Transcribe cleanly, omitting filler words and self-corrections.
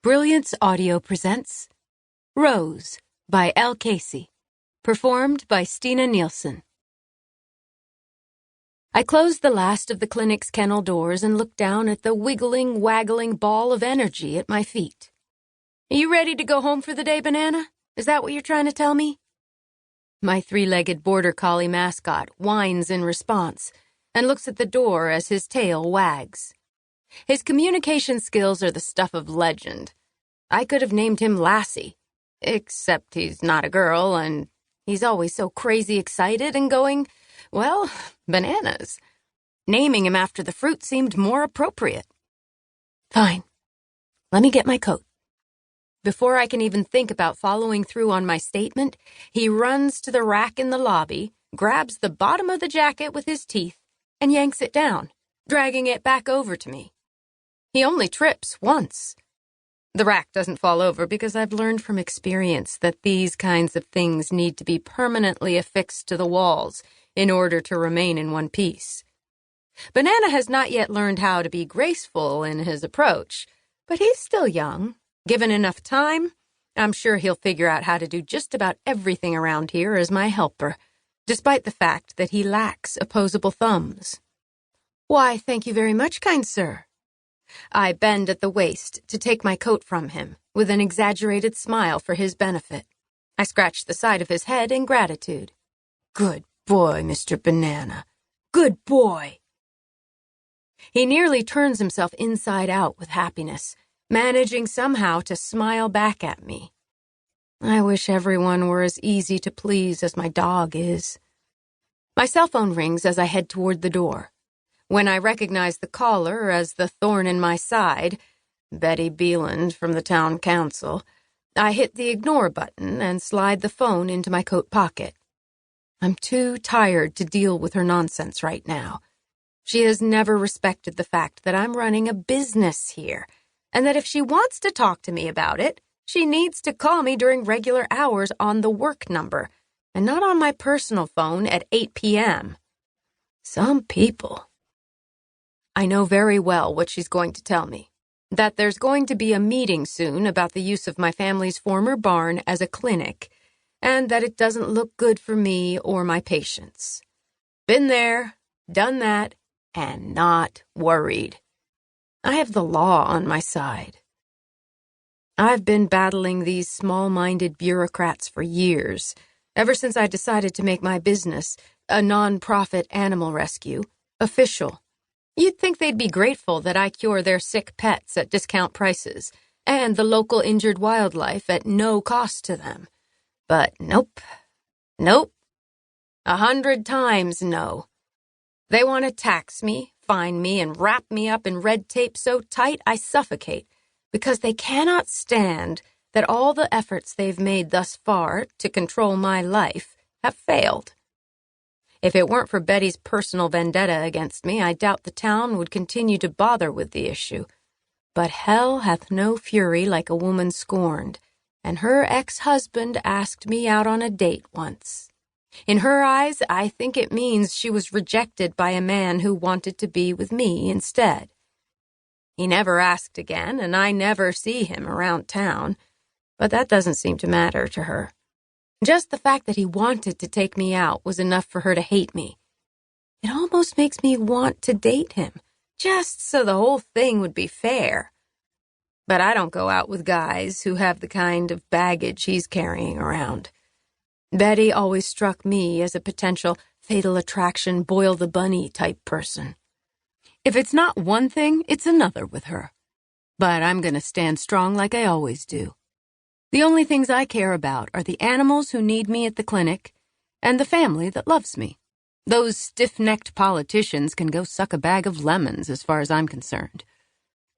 Brilliance Audio presents Rose by Elle Casey, performed by Stina Nielsen. I closed the last of the clinic's kennel doors and looked down at the wiggling, waggling ball of energy at my feet. Are you ready to go home for the day, Banana? Is that what you're trying to tell me? My three-legged border collie mascot whines in response and looks at the door as his tail wags. His communication skills are the stuff of legend. I could have named him Lassie, except he's not a girl, and he's always so crazy excited and going, well, bananas. Naming him after the fruit seemed more appropriate. Fine. Let me get my coat. Before I can even think about following through on my statement, he runs to the rack in the lobby, grabs the bottom of the jacket with his teeth, and yanks it down, dragging it back over to me. He only trips once. The rack doesn't fall over because I've learned from experience that these kinds of things need to be permanently affixed to the walls in order to remain in one piece. Banana has not yet learned how to be graceful in his approach, but he's still young. Given enough time, I'm sure he'll figure out how to do just about everything around here as my helper, despite the fact that he lacks opposable thumbs. Why, thank you very much, kind sir. I bend at the waist to take my coat from him, with an exaggerated smile for his benefit. I scratch the side of his head in gratitude. Good boy, Mr. Banana. Good boy. He nearly turns himself inside out with happiness, managing somehow to smile back at me. I wish everyone were as easy to please as my dog is. My cell phone rings as I head toward the door. When I recognize the caller as the thorn in my side, Betty Beeland from the town council, I hit the ignore button and slide the phone into my coat pocket. I'm too tired to deal with her nonsense right now. She has never respected the fact that I'm running a business here, and that if she wants to talk to me about it, she needs to call me during regular hours on the work number, and not on my personal phone at 8 p.m. Some people. I know very well what she's going to tell me, that there's going to be a meeting soon about the use of my family's former barn as a clinic, and that it doesn't look good for me or my patients. Been there, done that, and not worried. I have the law on my side. I've been battling these small-minded bureaucrats for years, ever since I decided to make my business, a non-profit animal rescue, official. You'd think they'd be grateful that I cure their sick pets at discount prices and the local injured wildlife at no cost to them. But nope. 100 times no. They want to tax me, fine me, and wrap me up in red tape so tight I suffocate because they cannot stand that all the efforts they've made thus far to control my life have failed. If it weren't for Betty's personal vendetta against me, I doubt the town would continue to bother with the issue. But hell hath no fury like a woman scorned, and her ex-husband asked me out on a date once. In her eyes, I think it means she was rejected by a man who wanted to be with me instead. He never asked again, and I never see him around town, but that doesn't seem to matter to her. Just the fact that he wanted to take me out was enough for her to hate me. It almost makes me want to date him, just so the whole thing would be fair. But I don't go out with guys who have the kind of baggage he's carrying around. Betty always struck me as a potential fatal attraction boil the bunny type person. If it's not one thing, it's another with her. But I'm going to stand strong like I always do. The only things I care about are the animals who need me at the clinic and the family that loves me. Those stiff-necked politicians can go suck a bag of lemons as far as I'm concerned.